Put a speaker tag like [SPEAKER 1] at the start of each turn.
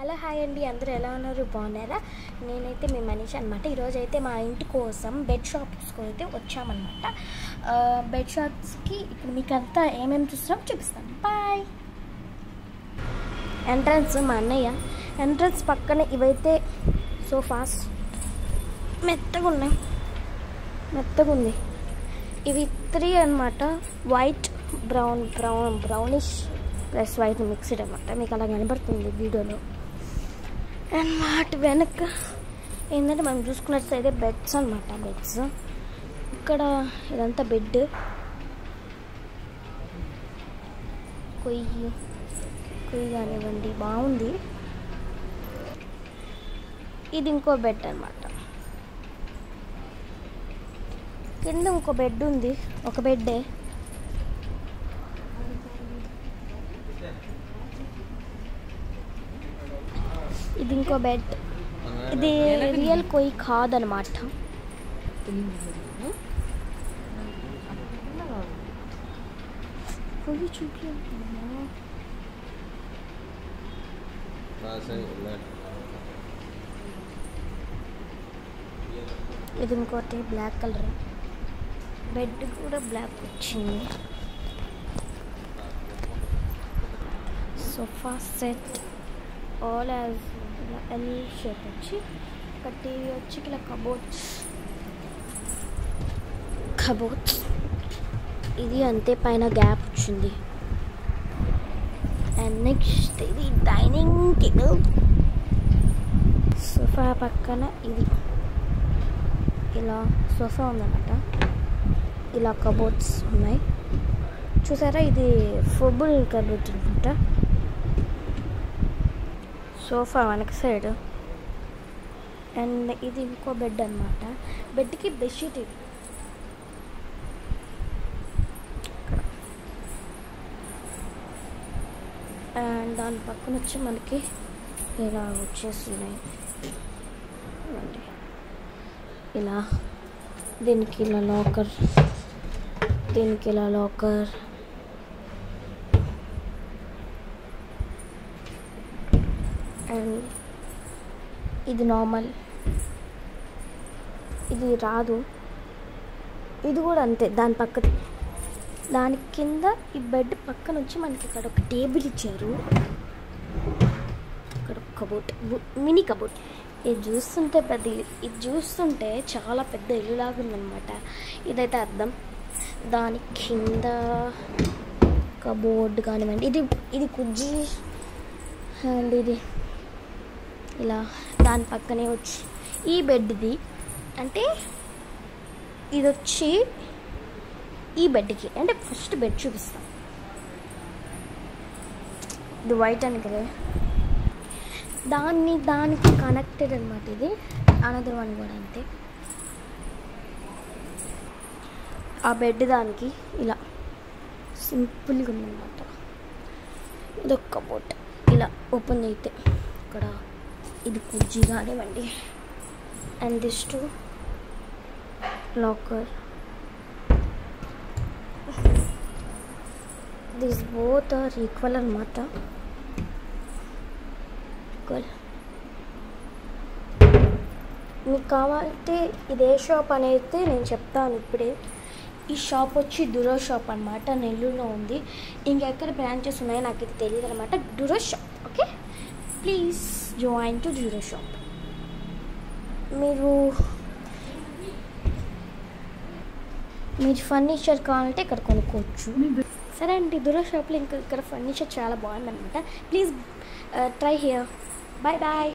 [SPEAKER 1] Hello hi అండి, అందరూ ఎలా ఉన్నారు? బాగున్నారా? నేనైతే మీ మనీష్ అనమాట. ఈరోజు అయితే మా ఇంటి కోసం బెడ్ షాప్స్కి అయితే వచ్చామన్నమాట. బెడ్ షాప్స్కి ఇప్పుడు మీకు అంతా ఏమేమి చూస్తున్నాం చూపిస్తాను. బాయ్. ఎంట్రన్స్ మా అన్నయ్య. ఎంట్రన్స్ పక్కన ఇవైతే సోఫాస్ మెత్తగా ఉంది. ఇవి 3 అనమాట. White brownish plus white mixed అనమాట. మీకు అలా కనబడుతుంది వీడియోలో. అండ్ వాటి వెనక ఏంటంటే మనం చూసుకున్నట్లయితే బెడ్స్ అనమాట. బెడ్స్ ఇక్కడ ఇదంతా బెడ్. కొయ్యి కానివ్వండి, బాగుంది. ఇది ఇంకో బెడ్ అనమాట. కింద ఇంకో బెడ్ ఉంది, ఒక బెడ్డే. ఇది ఇంకో బెడ్. ఇది రియల్ కొయ్యి కాదనమాట. కొయ్యి చూపి ఇది ఇంకోటి బ్లాక్ కలర్. బెడ్ కూడా బ్లాక్ వచ్చింది. Sofa set all as L shape వచ్చి, ఒక టీవీ వచ్చి, ఇలా కబోర్డ్స్ ఇది అంతే, పైన గ్యాప్ వచ్చింది. అండ్ నెక్స్ట్ ఇది డైనింగ్ టేబుల్. సోఫా పక్కన ఇది ఇలా సోఫా ఉందన్నమాట. ఇలా కబోర్డ్స్ ఉన్నాయి చూసారా. ఇది ఫుల్ కబోర్డ్ అనమాట. సోఫా వెనక సైడ్. అండ్ ఇది ఇంకో బెడ్ అనమాట. బెడ్కి బెడ్షీట్ ఇది. అండ్ దాని పక్కన వచ్చి మనకి ఇలా వచ్చేస్తున్నాయి. ఇలా దీనికి ఇలా లాకర్, దీనికి ఇలా లాకర్. అండ్ ఇది నార్మల్, ఇది రాదు. ఇది కూడా అంతే, దాని పక్కది. దాని కింద ఈ బెడ్ పక్కన వచ్చి మనకి ఇక్కడ ఒక టేబుల్ ఇచ్చారు. ఇక్కడ ఒక కబోర్డ్, మినీ కబోర్డ్. ఇది చూస్తుంటే చాలా పెద్ద ఇల్లులాగా ఉందన్నమాట. ఇదైతే అర్థం. దాని కింద కబోర్డ్ కానివ్వండి. ఇది కుజ్జి. అండ్ ఇది ఇలా దాని పక్కనే వచ్చి ఈ బెడ్ది అంటే ఇది వచ్చి ఈ బెడ్కి అంటే ఫస్ట్ బెడ్ చూపిస్తాం. ఇది వైట్ అని కదా, దానికి కనెక్టెడ్ అనమాట. ఇది అనదర్ వన్ కూడా అంతే. ఆ బెడ్ దానికి ఇలా సింపుల్గా ఉందన్నమాట. ఇదొక కబోర్డ్. ఇలా ఓపెన్ అయితే ఇక్కడ ఇది కుర్చీ కానివ్వండి. And this two locker. This both are equal అనమాట. మీకు కావాలంటే ఇది ఏ షాప్ అని అయితే నేను చెప్తాను ఇప్పుడే. ఈ షాప్ వచ్చి డ్యూరో షాప్ అనమాట. నెల్లూరులో ఉంది. ఇంకెక్కడ బ్రాంచెస్ ఉన్నాయో నాకు ఇది తెలియదు అనమాట. Duro shop. Okay, please join to Duro shop. మీరు ఫర్నిచర్ కావాలంటే ఇక్కడ కొనుక్కోవచ్చు. సరే అండి, డ్యూరో షాప్లో ఇంకా ఇక్కడ ఫర్నిచర్ చాలా బాగుందన్నమాట. Please try here. Bye bye.